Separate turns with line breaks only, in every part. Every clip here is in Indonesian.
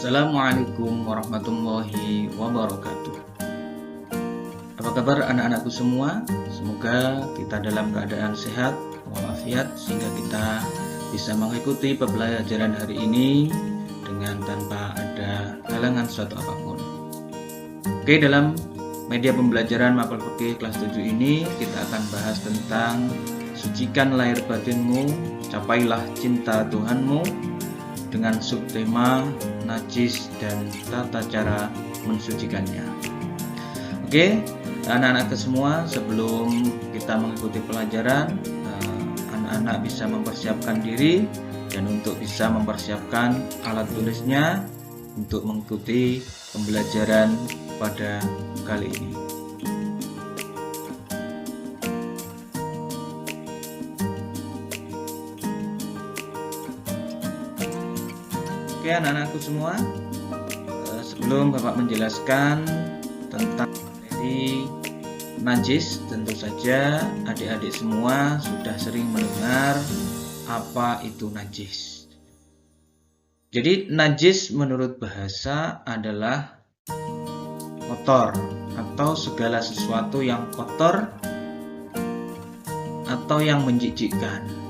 Assalamualaikum warahmatullahi wabarakatuh. Apa kabar anak-anakku semua? Semoga kita dalam keadaan sehat walafiat sehingga kita bisa mengikuti pembelajaran hari ini dengan tanpa ada halangan suatu apapun. Oke, dalam media pembelajaran Mapel Fikih kelas 7 ini kita akan bahas tentang sucikan lahir batinmu, capailah cinta Tuhanmu, dengan subtema najis dan tata cara mensucikannya. Oke, anak-anak semua, sebelum kita mengikuti pelajaran, anak-anak bisa mempersiapkan diri dan untuk bisa mempersiapkan alat tulisnya untuk mengikuti pembelajaran pada kali ini. Oke anak-anakku semua, sebelum Bapak menjelaskan tentang materi najis, tentu saja adik-adik semua sudah sering mendengar apa itu najis. Jadi najis menurut bahasa adalah kotor atau segala sesuatu yang kotor atau yang menjijikkan.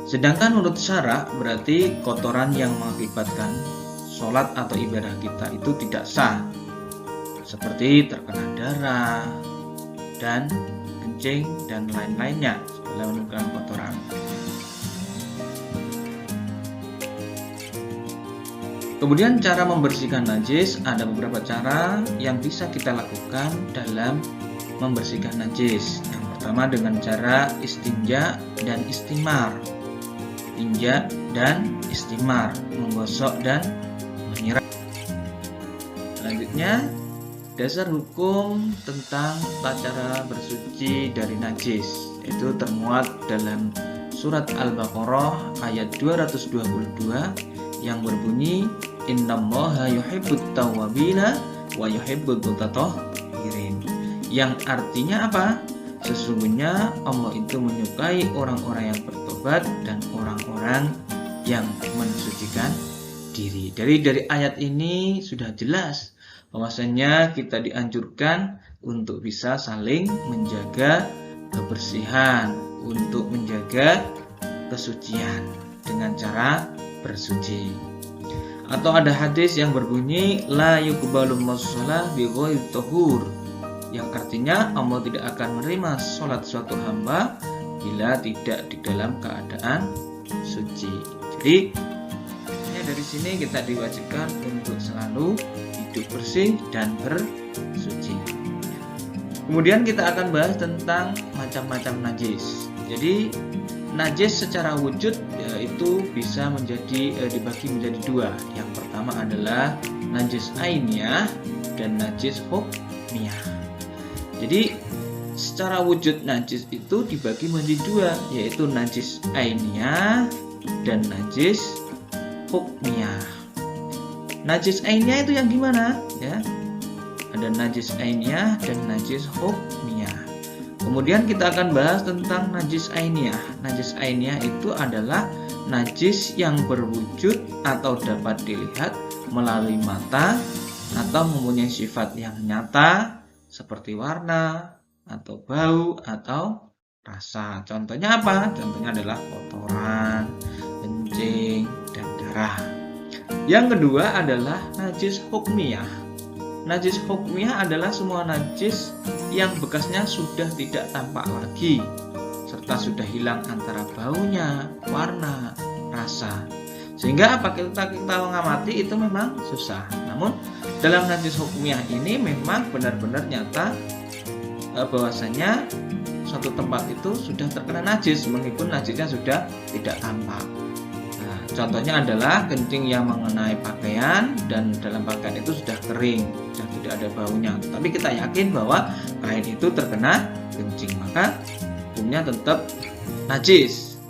Sedangkan menurut syara berarti kotoran yang mengakibatkan sholat atau ibadah kita itu tidak sah, seperti terkena darah dan kencing dan lain-lainnya, segala menunjukkan kotoran. Kemudian cara membersihkan najis, ada beberapa cara yang bisa kita lakukan dalam membersihkan najis. Yang pertama dengan cara istinja dan istimar. Istinja dan istimar, menggosok dan menyiram. Selanjutnya, dasar hukum tentang tata cara bersuci dari najis, yaitu termuat dalam surat Al-Baqarah ayat 222 yang berbunyi innallaha yuhibbut tawwabina wa yuhibbul mutatahhirin, yang artinya apa? Sesungguhnya Allah itu menyukai orang-orang yang bertobat dan orang-orang yang mensucikan diri. Dari ayat ini sudah jelas bahwasanya kita dianjurkan untuk bisa saling menjaga kebersihan, untuk menjaga kesucian dengan cara bersuci. Atau ada hadis yang berbunyi la yuqbalu shalah bi ghairi tahur, yang artinya Allah tidak akan menerima sholat suatu hamba bila tidak di dalam keadaan suci. Jadi dari sini kita diwajibkan untuk selalu hidup bersih dan bersuci. Kemudian kita akan bahas tentang macam-macam najis. Jadi najis secara wujud itu bisa dibagi menjadi dua. Yang pertama adalah najis ainiyah dan najis hukmiyah. Jadi secara wujud najis itu dibagi menjadi dua, yaitu najis ainiyah dan najis hukmiyah. Najis ainiyah itu yang gimana? Ya, ada najis ainiyah dan najis hukmiyah. Kemudian kita akan bahas tentang najis ainiyah. Najis ainiyah itu adalah najis yang berwujud atau dapat dilihat melalui mata atau mempunyai sifat yang nyata, seperti warna, atau bau, atau rasa. Contohnya apa? Contohnya adalah kotoran, kencing, dan darah. Yang kedua adalah najis hukmiyah. Najis hukmiyah adalah semua najis yang bekasnya sudah tidak tampak lagi, serta sudah hilang antara baunya, warna, rasa. Sehingga apa kita mengamati itu memang susah. Namun dalam najis hukmiyah ini memang benar-benar nyata bahwasanya suatu tempat itu sudah terkena najis meskipun najisnya sudah tidak tampak. Nah, contohnya adalah kencing yang mengenai pakaian dan dalam pakaian itu sudah kering, sudah tidak ada baunya. Tapi kita yakin bahwa kain itu terkena kencing, maka hukumnya tetap najis.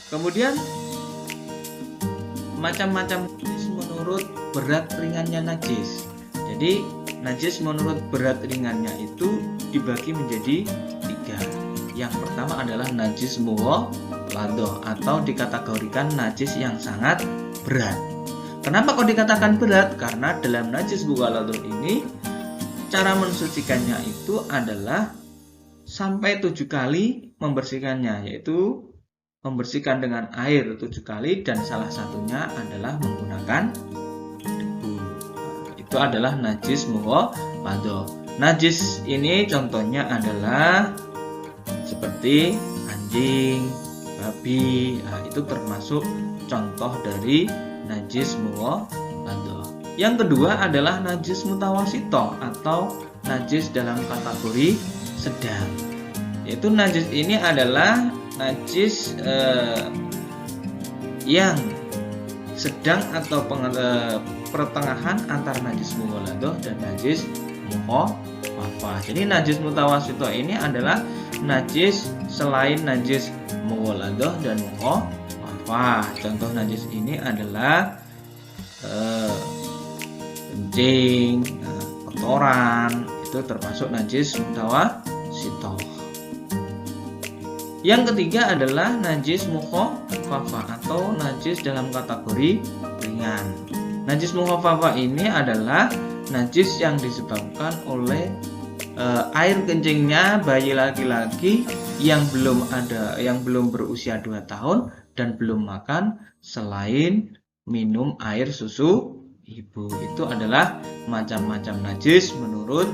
Kemudian macam-macam najis menurut berat ringannya najis. Jadi najis menurut berat ringannya itu dibagi menjadi 3. Yang pertama adalah najis mughalladah atau dikategorikan najis yang sangat berat. Kenapa kok dikatakan berat? Karena dalam najis mughaladah ini cara mensucikannya itu adalah sampai 7 kali membersihkannya, yaitu membersihkan dengan air 7 kali dan salah satunya adalah menggunakan debu. Itu adalah najis mughaladah. Najis ini contohnya adalah seperti anjing, babi, itu termasuk contoh dari najis mughaladah. Yang kedua adalah najis mutawasito atau najis dalam kategori sedang. Yaitu najis ini adalah najis yang sedang atau pertengahan antara najis mughaladah dan najis mukhafafah. Jadi najis mutawasito ini adalah najis selain najis mughaladah dan mukhafafah. Contoh najis ini adalah kencing, kotoran, itu termasuk najis mutawasito. Yang ketiga adalah najis mukhafafah atau najis dalam kategori ringan. Najis mukhafafah ini adalah najis yang disebabkan oleh air kencingnya bayi laki-laki yang belum berusia 2 tahun dan belum makan selain minum air susu ibu. Itu adalah macam-macam najis menurut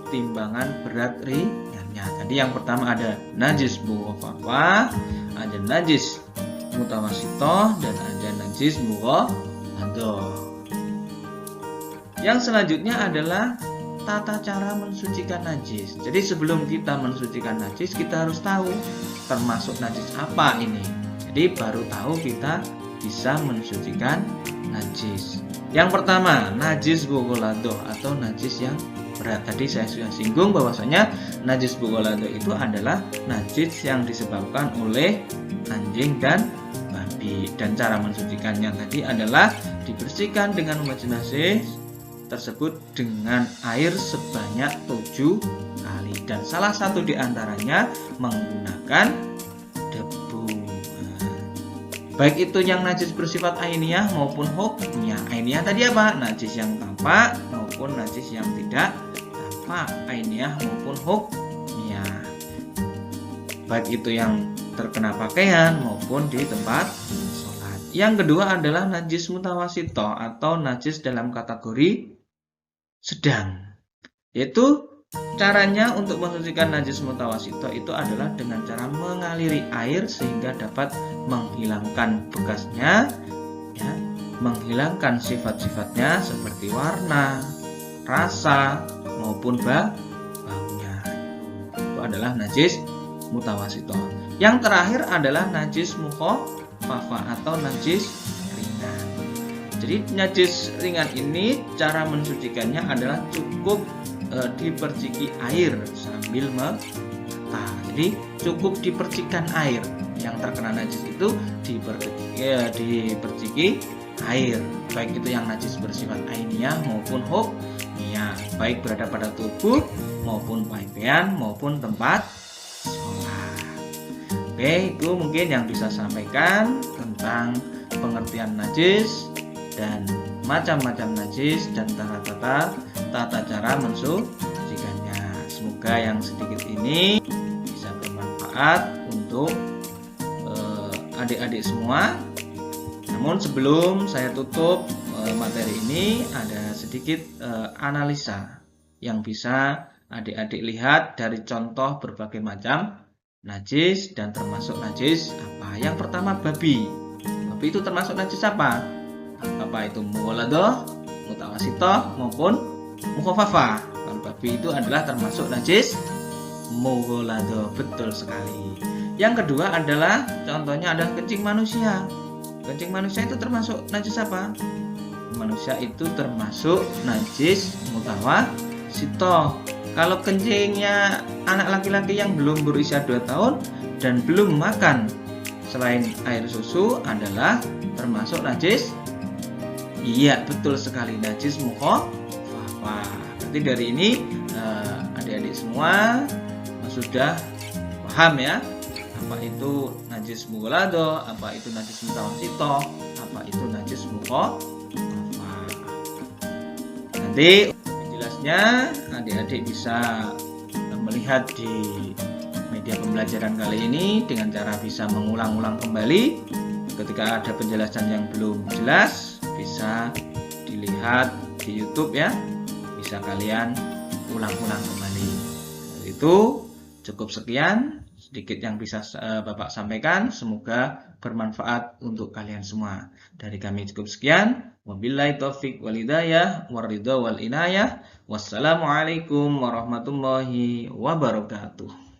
timbangan berat ringannya. Tadi yang pertama ada najis mukhafafah, ada najis mutawasito, dan ada najis mughaladah. Yang selanjutnya adalah tata cara mensucikan najis. Jadi sebelum kita mensucikan najis, kita harus tahu termasuk najis apa ini. Jadi baru tahu kita bisa mensucikan najis. Yang pertama, najis mughaladah atau najis yang berat. Tadi saya sudah singgung bahwasanya najis mughaladah itu adalah najis yang disebabkan oleh anjing dan babi. Dan cara mensucikannya tadi adalah dibersihkan dengan membaca najis tersebut dengan air sebanyak 7 kali. Dan salah satu di antaranya menggunakan debu. Baik itu yang najis bersifat ainiyah maupun hukmiyah. Ainiyah tadi apa? Najis yang tampak maupun najis yang tidak tampak. Ainiyah maupun hukmiyah. Baik itu yang terkena pakaian maupun di tempat sholat. Yang kedua adalah najis mutawasito atau najis dalam kategori sedang. Yaitu caranya untuk mensucikan najis mutawasito itu adalah dengan cara mengaliri air sehingga dapat menghilangkan bekasnya, ya, menghilangkan sifat-sifatnya seperti warna, rasa maupun baunya. Itu adalah najis mutawasito. Yang terakhir adalah najis mukhafafah atau najis ringan. Jadi najis ringan ini cara mensucikannya adalah cukup diperciki air sambil merata. Jadi cukup dipercikan air. Yang terkena najis itu diperciki air. Baik itu yang najis bersifat ainiyah maupun hukmiyah, baik berada pada tubuh maupun pakaian maupun tempat sholat. Oke, itu mungkin yang bisa sampaikan tentang pengertian najis dan macam-macam najis dan tata cara mensucikannya. Semoga yang sedikit ini bisa bermanfaat untuk adik-adik semua. Namun sebelum saya tutup materi ini, ada sedikit analisa yang bisa adik-adik lihat dari contoh berbagai macam najis dan termasuk najis apa. Yang pertama, babi. Babi itu termasuk najis apa? Apa itu mughaladah, mutawasito maupun mukhafafah. Kalau babi itu adalah termasuk najis mughaladah, betul sekali. Yang kedua adalah contohnya adalah kencing manusia. Kencing manusia itu termasuk najis apa? Manusia itu termasuk najis mutawasito. Kalau kencingnya anak laki-laki yang belum berusia 2 tahun dan belum makan selain air susu adalah termasuk najis. Iya, betul sekali, najis mukhafafah. Berarti dari ini adik-adik semua sudah paham ya, apa itu najis mughaladah, apa itu najis mutawasito, apa itu najis mukhafafah. Nanti jelasnya adik-adik bisa melihat di media pembelajaran kali ini dengan cara bisa mengulang-ulang kembali. Ketika ada penjelasan yang belum jelas, bisa dilihat di YouTube ya. Bisa kalian ulang-ulang kembali. Itu cukup sekian sedikit yang bisa Bapak sampaikan. Semoga bermanfaat untuk kalian semua. Dari kami cukup sekian. Wabillahi taufik wal hidayah waridho wal inayah. Wassalamualaikum warahmatullahi wabarakatuh.